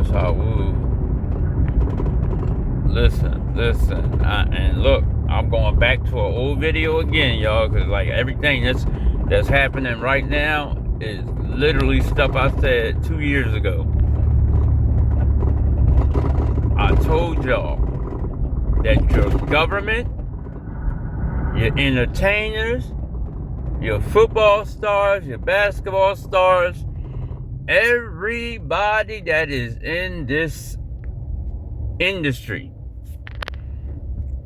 Most High will. Listen. And look, I'm going back to an old video again, y'all, because like everything that's happening right now is literally stuff I said 2 years ago. I told y'all that your government, your entertainers, your football stars, your basketball stars, everybody that is in this industry,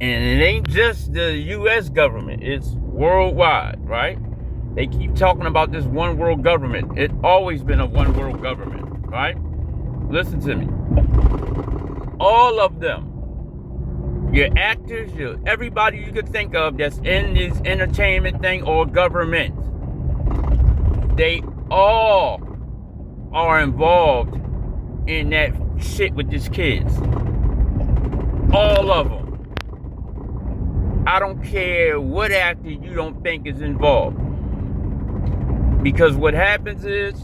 and it ain't just the U.S. government, it's worldwide, right? They keep talking about this one world government. It's always been a one world government, right? Listen to me. All of them, your actors, everybody you could think of that's in this entertainment thing or government, they all are involved in that shit with these kids. All of them. I don't care what actor you don't think is involved. Because what happens is,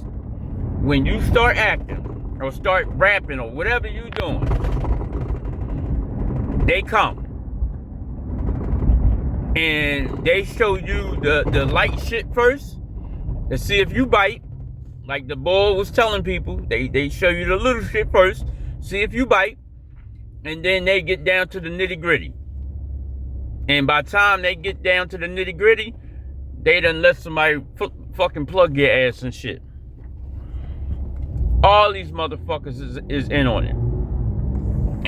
when you start acting or start rapping or whatever you're doing, they come and they show you the light shit first to see if you bite. Like the boy was telling people, they show you the little shit first, see if you bite, and then they get down to the nitty gritty. And by the time they get down to the nitty gritty, they done let somebody fucking plug your ass and shit. All these motherfuckers is in on it.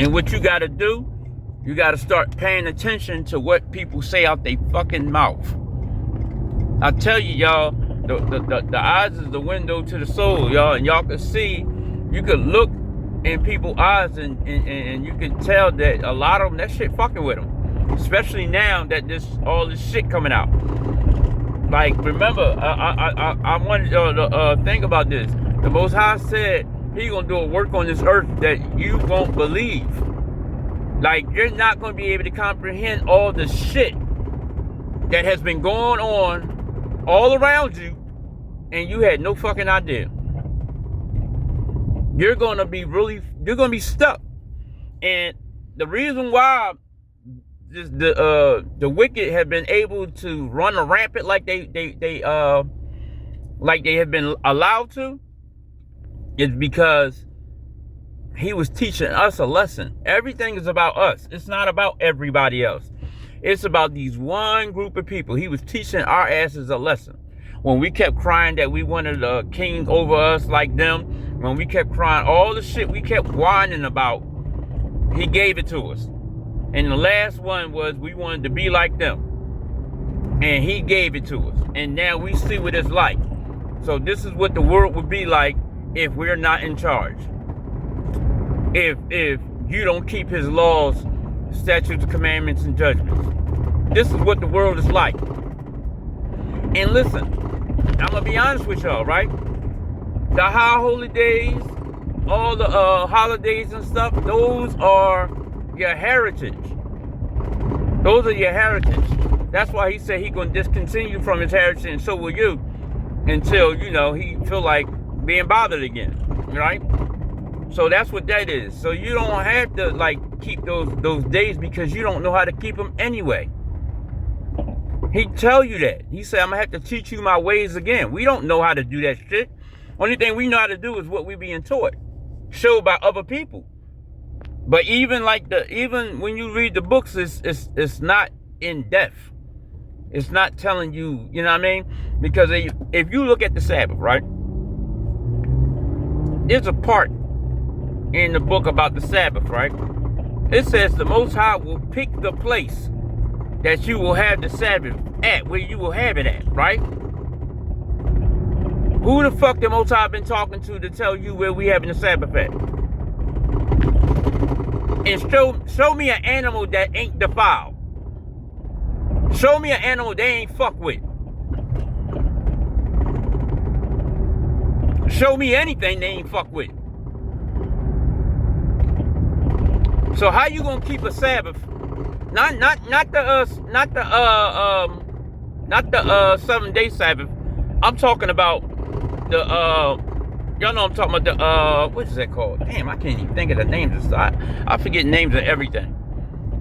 And what you gotta do, you gotta start paying attention to what people say out their fucking mouth. I tell you, y'all, the eyes is the window to the soul, y'all, and y'all can see, you can look in people's eyes and you can tell that a lot of them, that shit fucking with them. Especially now that all this shit coming out. Like, remember, I wanted y'all to think about this. The Most High said He gonna do a work on this earth that you won't believe. Like, you're not gonna be able to comprehend all the shit that has been going on all around you, and you had no fucking idea. You're gonna be stuck. And the reason why the wicked have been able to run rampant like they have been allowed to is because He was teaching us a lesson. Everything is about us. It's not about everybody else. It's about these one group of people. He was teaching our asses a lesson. When we kept crying that we wanted a king over us like them, when we kept crying all the shit we kept whining about, He gave it to us. And the last one was we wanted to be like them. And He gave it to us. And now we see what it's like. So this is what the world would be like if we're not in charge. If you don't keep His laws, statutes, commandments, and judgments. This is what the world is like. And listen, I'm going to be honest with y'all, right? The high holy days, all the holidays and stuff, those are your heritage. Those are your heritage. That's why He said He going to discontinue from His heritage, and so will you, until, He feel like being bothered again, right? So that's what that is. So you don't have to keep those days because you don't know how to keep them anyway. He tell you that. He said, I'm gonna have to teach you my ways again. We don't know how to do that shit. Only thing we know how to do is what we being taught, showed by other people. But even when you read the books, it's not in depth. It's not telling you, you know what I mean? Because if you look at the Sabbath, right? There's a part in the book about the Sabbath, right? It says the Most High will pick the place that you will have the Sabbath at, where you will have it at, right? Who the fuck the Most High been talking to tell you where we having the Sabbath at? And show me an animal that ain't defiled. Show me an animal they ain't fuck with. Show me anything they ain't fuck with. So how you gonna keep a Sabbath? Not the 7-day Sabbath. I'm talking about Y'all know I'm talking about the, what is that called? Damn, I can't even think of the names. I forget names of everything.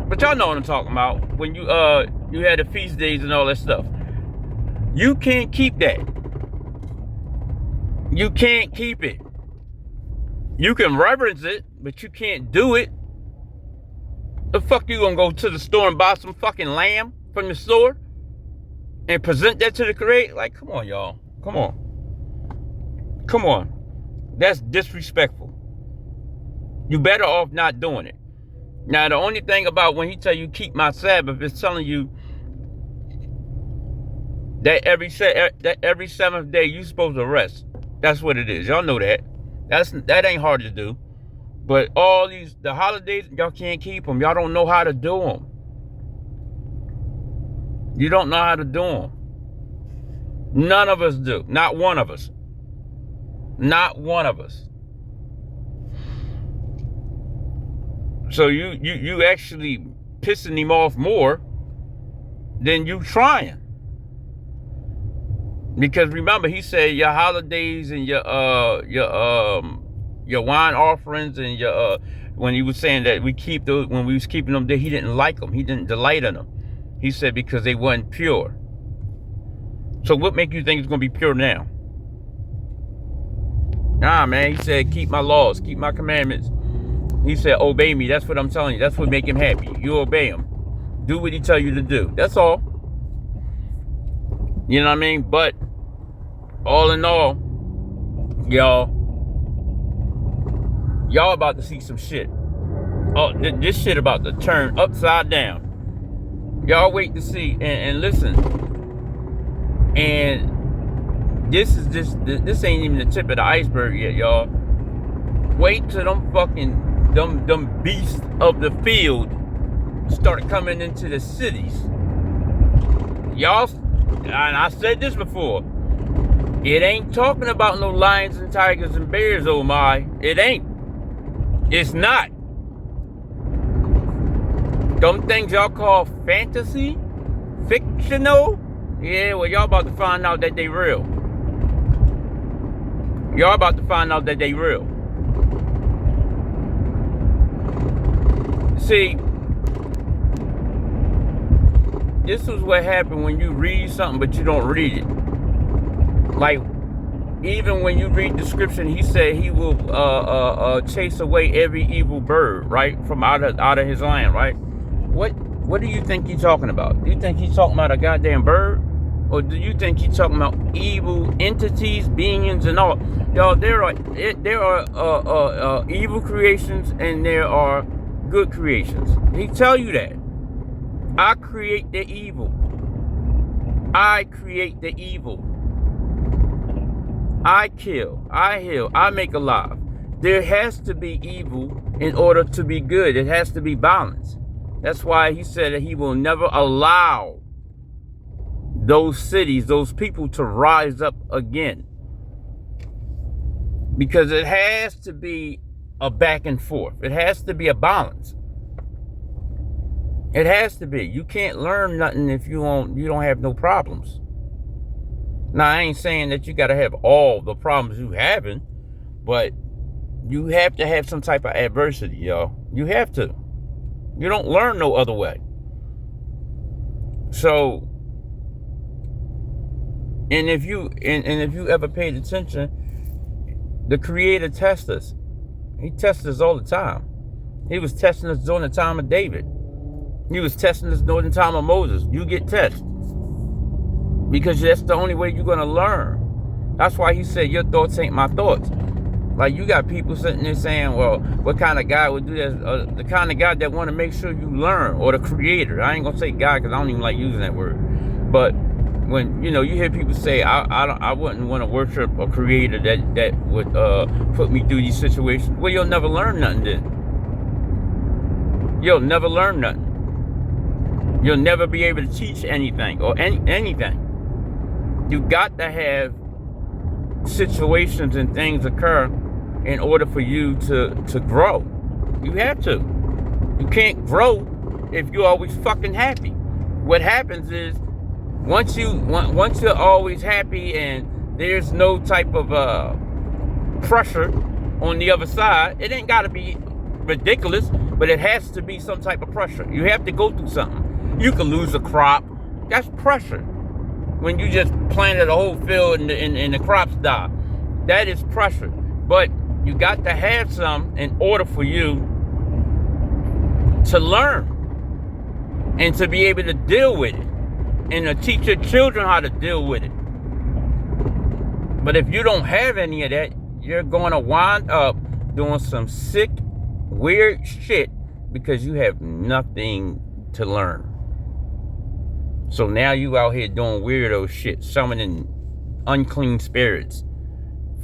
But y'all know what I'm talking about. When you had the feast days and all that stuff. You can't keep that. You can't keep it. You can reverence it, but you can't do it. The fuck you gonna go to the store and buy some fucking lamb from the store and present that to the Creator? Like, come on, y'all. Come on. Come on. That's disrespectful. You better off not doing it. Now, the only thing about when he tell you keep my Sabbath is telling you that every seventh day you supposed to rest. That's what it is. Y'all know that. That ain't hard to do. But all the holidays, y'all can't keep them. Y'all don't know how to do them. You don't know how to do them. None of us do. Not one of us. Not one of us. So you actually pissing him off more than you trying. Because remember, he said your holidays and your wine offerings and your when he was saying that when we was keeping them there, he didn't like them. He didn't delight in them. He said because they weren't pure. So what make you think it's gonna be pure now? Nah, man. He said keep my laws, keep my commandments. He said obey me. That's what I'm telling you. That's what make him happy. You obey him. Do what he tell you to do. That's all. You know what I mean? But all in all, y'all about to see some shit. Oh, this shit about to turn upside down. Y'all wait to see and listen. And this ain't even the tip of the iceberg yet, y'all. Wait till them fucking them beasts of the field start coming into the cities. Y'all, and I said this before, it ain't talking about no lions and tigers and bears, oh my. It ain't. It's not. Them things y'all call fantasy, fictional, yeah, well, y'all about to find out that they real. Y'all about to find out that they real. See, this is what happened when you read something but you don't read it. Like, even when you read the scripture, he said he will chase away every evil bird, right, from out of his land, right? What do you think he's talking about? Do you think he's talking about a goddamn bird? Or do you think he's talking about evil entities, beings, and all? Y'all, there are evil creations and there are good creations. He tell you that. I create the evil. I create the evil. I kill. I heal. I make alive. There has to be evil in order to be good. It has to be balanced. That's why he said that he will never allow those cities, those people to rise up again. Because it has to be a back and forth. It has to be a balance. It has to be. You can't learn nothing if you don't have no problems. Now, I ain't saying that you got to have all the problems you having, but you have to have some type of adversity, y'all. You have to. You don't learn no other way. So, and if you ever paid attention, the Creator tests us. He tests us all the time. He was testing us during the time of David. He was testing us during the time of Moses. You get tested. Because that's the only way you're going to learn. That's why he said, your thoughts ain't my thoughts. Like, you got people sitting there saying, well, what kind of guy would do that? The kind of guy that want to make sure you learn. Or the Creator. I ain't going to say God because I don't even like using that word. But when, you hear people say, I wouldn't want to worship a Creator that would put me through these situations. Well, you'll never learn nothing then. You'll never learn nothing. You'll never be able to teach anything or anything. You got to have situations and things occur in order for you to grow. You have to. You can't grow if you're always fucking happy. What happens is once you're always happy and there's no type of pressure on the other side. It ain't got to be ridiculous, but it has to be some type of pressure. You have to go through something. You can lose a crop. That's pressure. When you just planted a whole field and the crops die, that is pressure. But you got to have some in order for you to learn and to be able to deal with it and to teach your children how to deal with it. But if you don't have any of that, you're going to wind up doing some sick, weird shit because you have nothing to learn. So now you out here doing weirdo shit, summoning unclean spirits,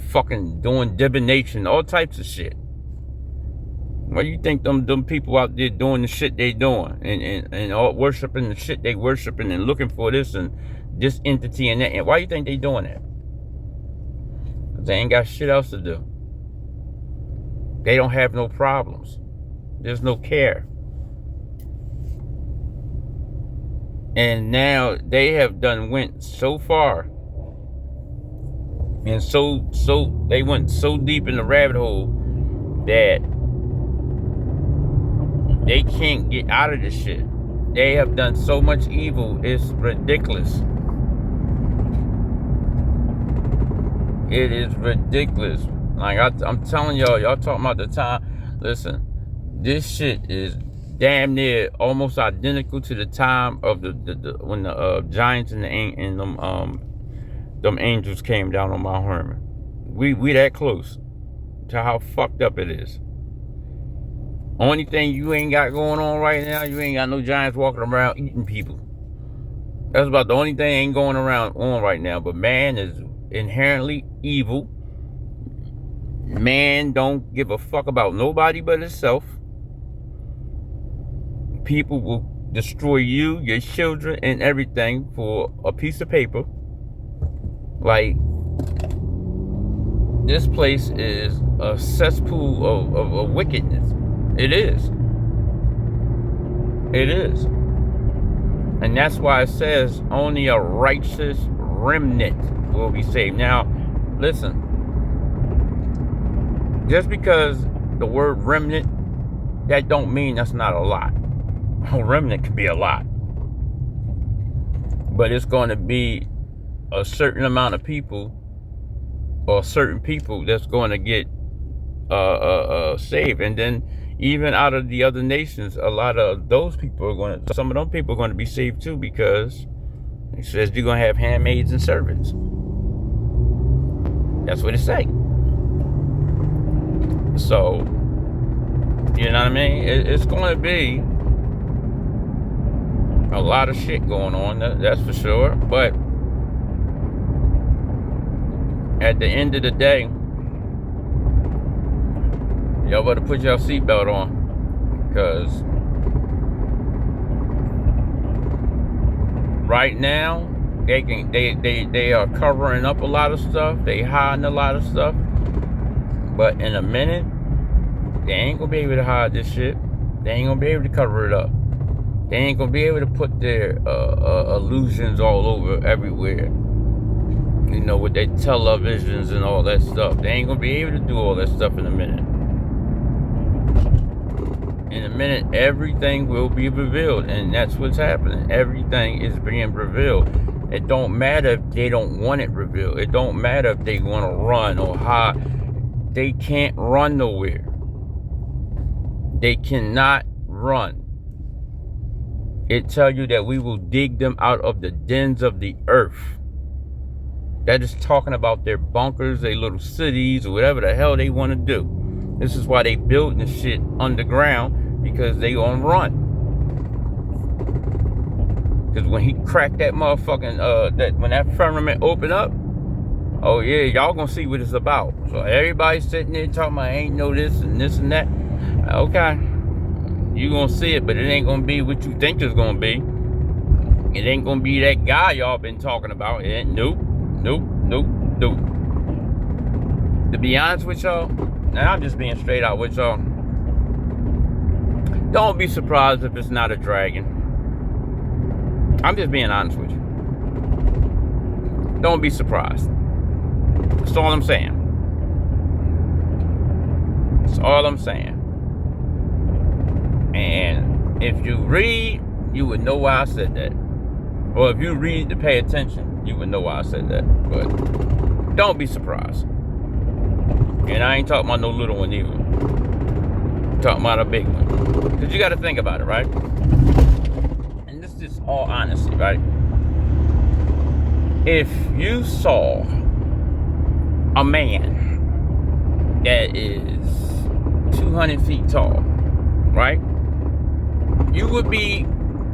fucking doing divination, all types of shit. What do you think them people out there doing the shit they doing and all worshiping the shit they worshiping and looking for this and this entity and that? And why do you think they doing that? Because they ain't got shit else to do. They don't have no problems. There's no care. And now they have went so far and so they went so deep in the rabbit hole that they can't get out of this shit. They have done so much evil, it's ridiculous. It is ridiculous. Like I'm telling y'all talking about the time. Listen, this shit is damn near almost identical to the time of the when the giants and them angels came down on Mount Hermon. We that close to how fucked up it is. Only thing you ain't got going on right now, you ain't got no giants walking around eating people. That's about the only thing ain't going around on right now. But man is inherently evil. Man don't give a fuck about nobody but himself. People will destroy you, your children, and everything for a piece of paper. Like, this place is a cesspool of wickedness. It is. It is. And that's why it says only a righteous remnant will be saved. Now, listen. Just because the word remnant, that don't mean that's not a lot. A remnant can be a lot. But it's going to be a certain amount of people or certain people that's going to get saved. And then even out of the other nations, a lot of those people are going to, some of them people are going to be saved too, because it says you're going to have handmaids and servants. That's what it says. So, you know what I mean? It's going to be a lot of shit going on, that's for sure. But at the end of the day, y'all better put your seatbelt on, because right now they are covering up a lot of stuff. They hiding a lot of stuff. But in a minute, they ain't gonna be able to hide this shit. They ain't gonna be able to cover it up. They ain't gonna be able to put their illusions all over everywhere. You know, with their televisions and all that stuff. They ain't gonna be able to do all that stuff in a minute. In a minute, everything will be revealed, and that's what's happening. Everything is being revealed. It don't matter if they don't want it revealed. It don't matter if they want to run or hide. They can't run nowhere. They cannot run. It tells you that we will dig them out of the dens of the earth. That is talking about their bunkers, their little cities, or whatever the hell they want to do. This is why they building the shit underground, because they gonna run. Because when he cracked that motherfucking, when that firmament opened up, oh yeah, y'all gonna see what it's about. So everybody's sitting there talking about ain't no this and that. Okay, you gonna see it, but it ain't gonna be what you think it's gonna be. It ain't gonna be that guy y'all been talking about. It ain't, nope. To be honest with y'all, now I'm just being straight out with y'all. Don't be surprised if it's not a dragon. I'm just being honest with you. Don't be surprised. That's all I'm saying. all I'm saying. And if you read, you would know why I said that. Or if you read to pay attention, you would know why I said that. But don't be surprised. And I ain't talking about no little one either. I'm talking about a big one. Because you got to think about it, right? And this is all honesty, right? If you saw a man that is 200 feet tall, right? You would be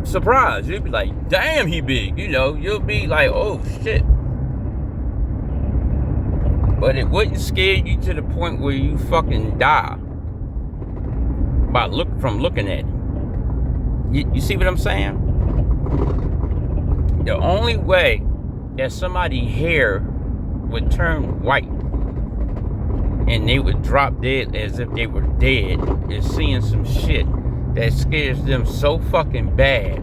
surprised. You'd be like, damn, he big. You know, you'll be like, oh, shit. But it wouldn't scare you to the point where you fucking die from looking at it. You see what I'm saying? The only way that somebody's hair would turn white and they would drop dead as if they were dead is seeing some shit that scares them so fucking bad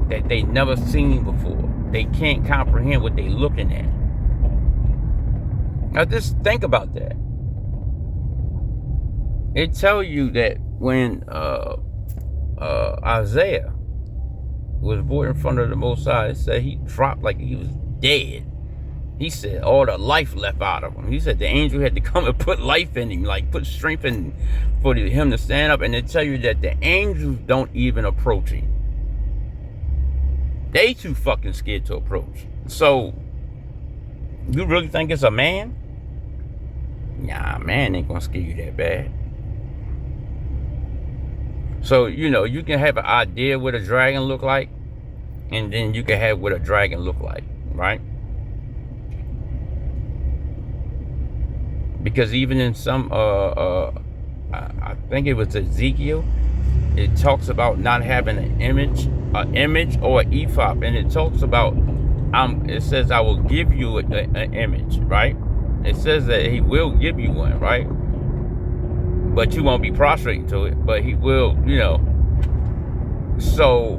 that they never seen before. They can't comprehend what they looking at. Now just think about that. It tells you that when Isaiah was born in front of the Most High, it said he dropped like he was dead. He said all the life left out of him. He said the angel had to come and put life in him, like put strength in for him to stand up. And they tell you that the angels don't even approach him. They too fucking scared to approach. So, you really think it's a man? Nah, man ain't gonna scare you that bad. So, you know, you can have an idea what a dragon look like, and then you can have what a dragon look like, right? Because even in some, I think it was Ezekiel, it talks about not having an image or an ephod, and it talks about, it says, I will give you an image, right? It says that he will give you one, right? But you won't be prostrating to it, but he will, you know. So,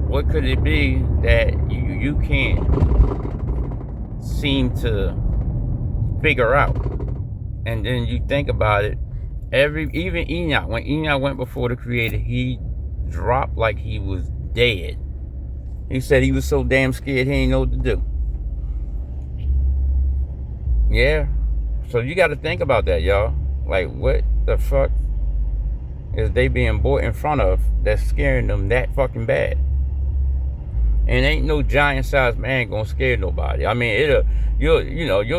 what could it be that you can't seem to figure out? And then you think about it, even Enoch, when Enoch went before the Creator, he dropped like he was dead. He said he was so damn scared he didn't know what to do. Yeah. So you got to think about that, y'all. Like, what the fuck is they being brought in front of that's scaring them that fucking bad? And ain't no giant-sized man gonna scare nobody. I mean, you'll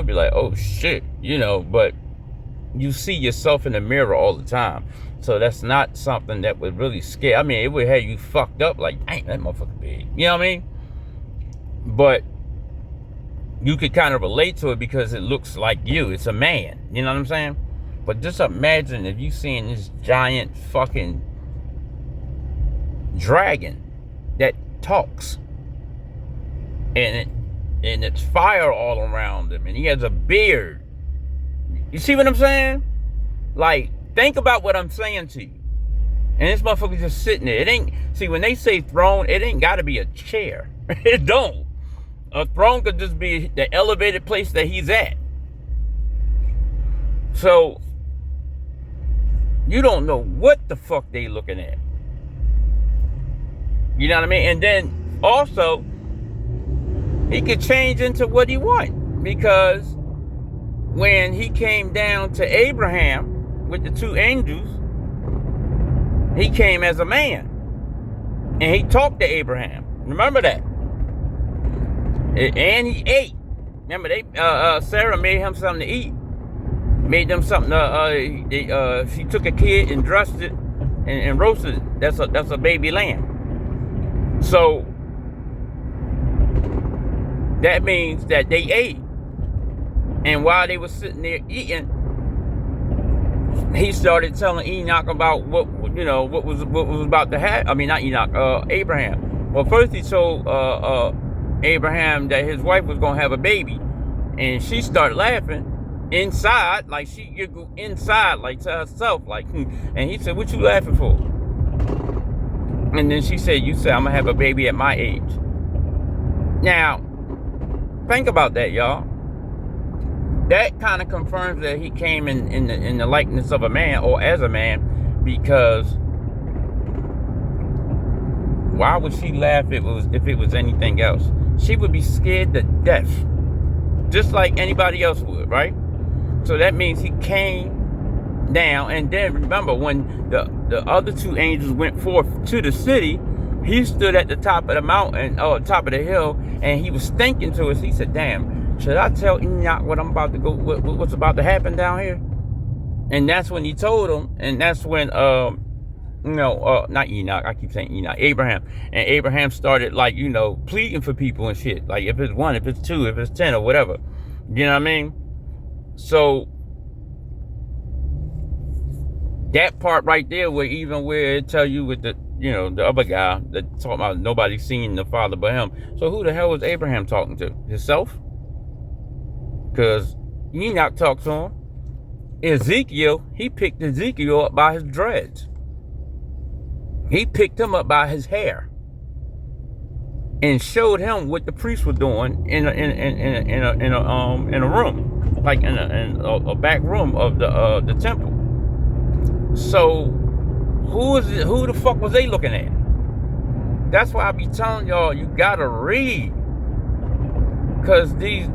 be like, oh shit, you know. But you see yourself in the mirror all the time, so that's not something that would really scare. I mean, it would have you fucked up, like, dang, that motherfucker big. You know what I mean? But you could kind of relate to it because it looks like you. It's a man. You know what I'm saying? But just imagine if you seeing this giant fucking dragon that talks. And it's fire all around him. And he has a beard. You see what I'm saying? Like, think about what I'm saying to you. And this motherfucker's just sitting there. It ain't, see, when they say throne, it ain't got to be a chair. It don't. A throne could just be the elevated place that he's at. So, you don't know what the fuck they looking at. You know what I mean? And then, also, he could change into what he want. Because when he came down to Abraham with the two angels, he came as a man. And he talked to Abraham. Remember that? And he ate. Remember, Sarah made him something to eat. Made them something. She took a kid and dressed it and roasted it. That's a baby lamb. So that means that they ate. And while they were sitting there eating, he started telling Enoch about what was about to happen. I mean, not Enoch, Abraham. Well, first he told Abraham that his wife was gonna have a baby, and she started laughing inside, like she giggled inside, like to herself, like. And he said, "What you laughing for?" And then she said, "You said I'm gonna have a baby at my age." Now, think about that, y'all. that kind of confirms that he came in the likeness of a man, or as a man, because why would she laugh if it was anything else? She would be scared to death, just like anybody else would, right? So that means he came down, and then remember when the other two angels went forth to the city, he stood at the top of the mountain, or top of the hill, and he was thinking to us. He said, "Damn, should I tell Enoch what I'm about to go, what's about to happen down here?" And that's when he told him, and that's when not Enoch, I keep saying Enoch, Abraham. And Abraham started, like, pleading for people and shit. Like, if it's 1, if it's 2, if it's 10, or whatever. You know what I mean? So that part right there, where it tell you with the other guy that talking about nobody seen the Father but him. So who the hell was Abraham talking to? Himself? Because Enoch talked to him. Ezekiel, he picked Ezekiel up by his dreads. He picked him up by his hair and showed him what the priests were doing in a room, like in a back room of the temple. So who the fuck was they looking at? That's why I be telling y'all, you gotta read, because these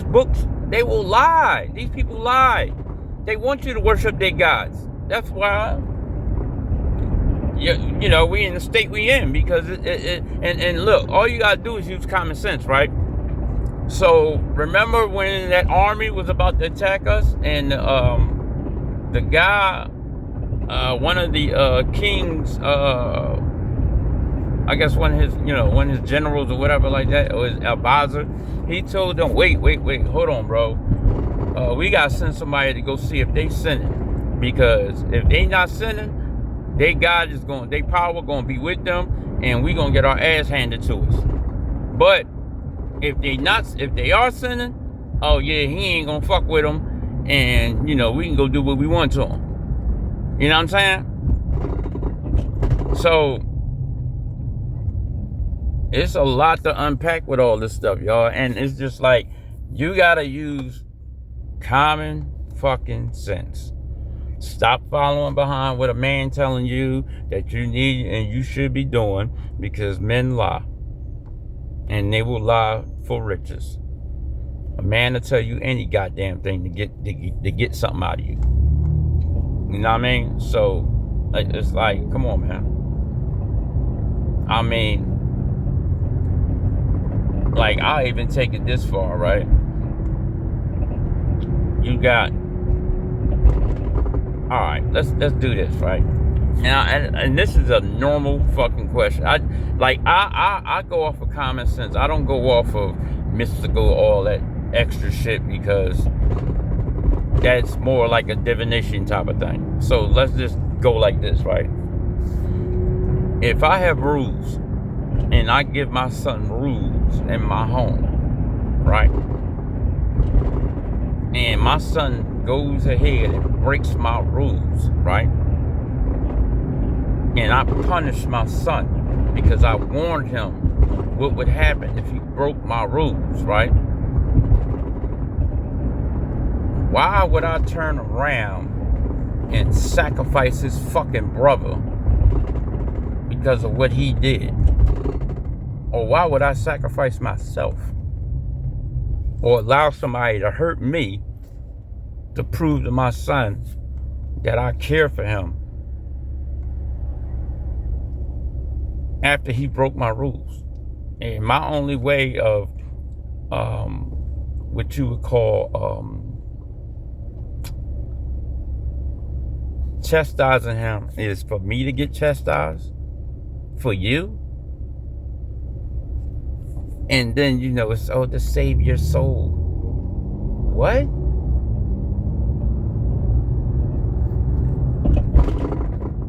books, they will lie. These people lie. They want you to worship their gods. That's why. We in the state we in, because and look, all you gotta do is use common sense, right? So remember when that army was about to attack us, and the guy, one of the kings, I guess one of his generals or whatever like that, or his advisor, he told them, wait, hold on, bro. We gotta send somebody to go see if they sinning, because if they not sinning, their God is going, their power going to be with them, and we going to get our ass handed to us. But if they are sinning, oh yeah, he ain't going to fuck with them, and we can go do what we want to them. You know what I'm saying? So it's a lot to unpack with all this stuff, y'all, and it's just like, you got to use common fucking sense. Stop following behind what a man telling you that you need and you should be doing, because men lie. And they will lie for riches. A man will tell you any goddamn thing to get something out of you. You know what I mean? So it's like, come on, man. I mean, like, I'll even take it this far, right? You got, all right, let's do this, right? And this is a normal fucking question. I go off of common sense. I don't go off of mystical, all that extra shit, because that's more like a divination type of thing. So let's just go like this, right? If I have rules and I give my son rules in my home, right? And my son goes ahead and breaks my rules, right? And I punish my son because I warned him what would happen if he broke my rules, right? Why would I turn around and sacrifice his fucking brother because of what he did? Or why would I sacrifice myself? Or allow somebody to hurt me to prove to my son that I care for him after he broke my rules? And my only way of what you would call chastising him is for me to get chastised for you. And then, it's to save your soul. What?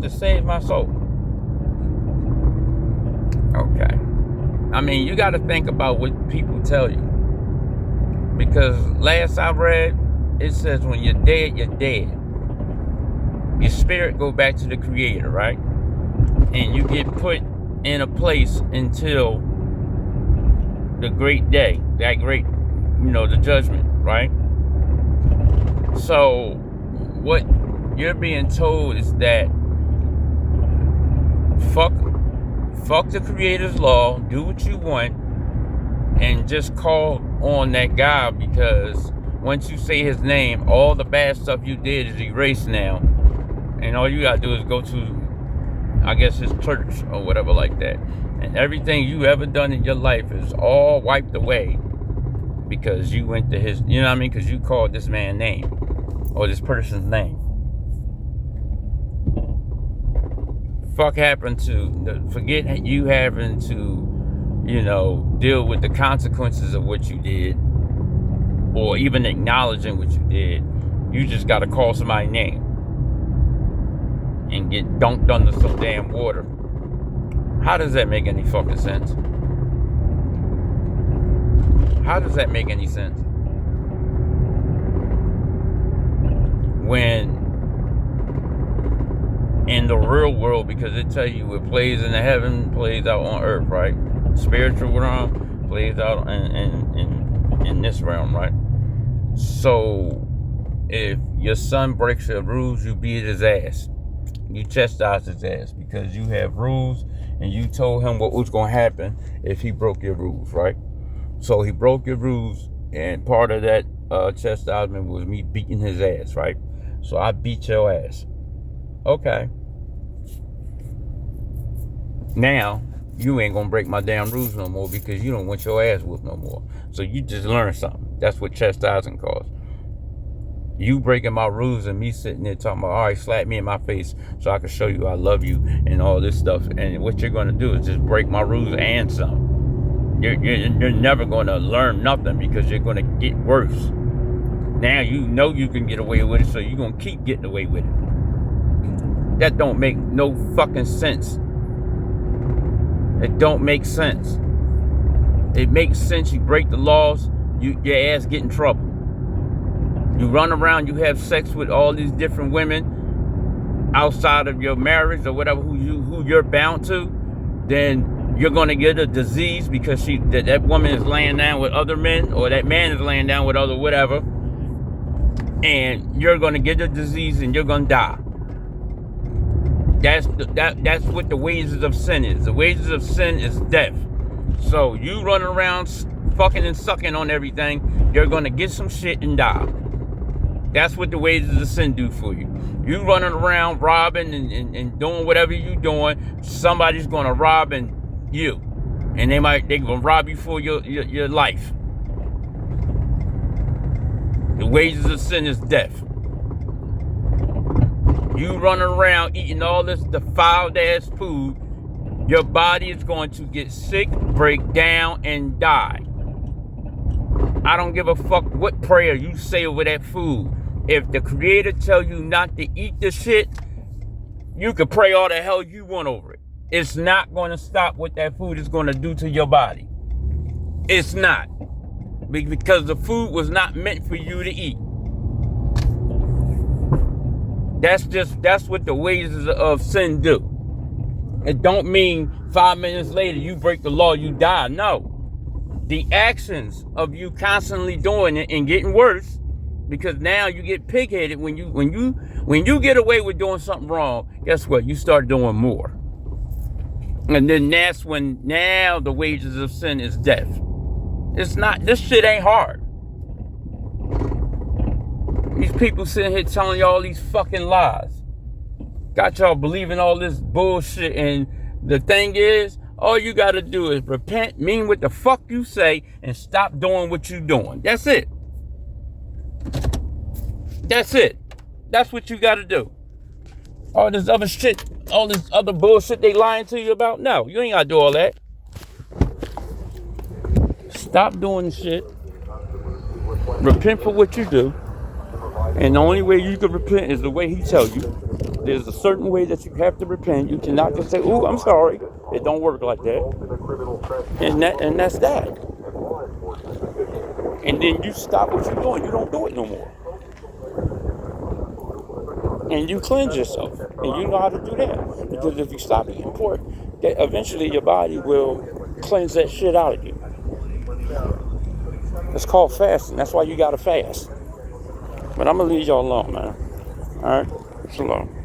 To save my soul. Okay. I mean, you got to think about what people tell you. Because last I read, it says when you're dead, you're dead. Your spirit go back to the Creator, right? And you get put in a place until the great day, that great, the judgment, right? So what you're being told is that fuck the creator's law, do what you want, and just call on that guy, because once you say his name, all the bad stuff you did is erased now. And all you gotta do is go to, I guess, his church or whatever like that. And everything you ever done in your life is all wiped away because you went to his, you know what I mean? Because you called this man's name or this person's name. Fuck happened to, forget you having to, you know, deal with the consequences of what you did or even acknowledging what you did. You just got to call somebody's name and get dunked under some damn water. How does that make any fucking sense? How does that make any sense? When in the real world, because it tell you what plays in the heaven plays out on earth, right? Spiritual realm plays out in this realm, right? So if your son breaks your rules, you beat his ass. You chastise his ass because you have rules and you told him what was going to happen if he broke your rules, right? So he broke your rules, and part of that chastisement was me beating his ass, right? So I beat your ass. Okay. Now, you ain't gonna break my damn rules no more because you don't want your ass whooped no more. So you just learned something. That's what chastising caused. You breaking my rules and me sitting there talking about, all right, slap me in my face so I can show you I love you and all this stuff. And what you're gonna do is just break my rules and some. You're never gonna learn nothing because you're gonna get worse. Now you know you can get away with it, so you're gonna keep getting away with it. That don't make no fucking sense. It don't make sense. It makes sense you break the laws, your ass get in trouble. You run around, you have sex with all these different women outside of your marriage or whatever, who you're bound to, then you're gonna get a disease because that woman is laying down with other men, or that man is laying down with other whatever, and you're gonna get a disease and you're gonna die. That's what the wages of sin is. The wages of sin is death. So you running around fucking and sucking on everything, you're gonna get some shit and die. That's what the wages of sin do for you. You running around robbing and doing whatever you doing, somebody's gonna rob you, and they gonna rob you for your life. The wages of sin is death. You running around eating all this defiled ass food, your body is going to get sick, break down, and die. I don't give a fuck what prayer you say over that food. If the Creator tell you not to eat the shit, you can pray all the hell you want over it. It's not going to stop what that food is going to do to your body. It's not. Because the food was not meant for you to eat. That's what the wages of sin do. It don't mean 5 minutes later you break the law, you die. No. The actions of you constantly doing it and getting worse, because now you get pig-headed when you get away with doing something wrong. Guess what? You start doing more. And then that's when now the wages of sin is death. It's not, this shit ain't hard. These people sitting here telling y'all these fucking lies. Got y'all believing all this bullshit, and the thing is, all you gotta do is repent, mean what the fuck you say, and stop doing what you doing. That's it. That's it. That's what you gotta do. All this other shit, all this other bullshit they lying to you about, no, you ain't gotta do all that. Stop doing shit. Repent for what you do. And the only way you can repent is the way he tells you. There's a certain way that you have to repent. You cannot just say, "Ooh, I'm sorry." It don't work like that. And that's that. And then you stop what you're doing. You don't do it no more. And you cleanse yourself. And you know how to do that. Because if you stop eating pork, that eventually your body will cleanse that shit out of you. It's called fasting. That's why you gotta fast. But I'm going to leave y'all alone, man. All right? Shalom.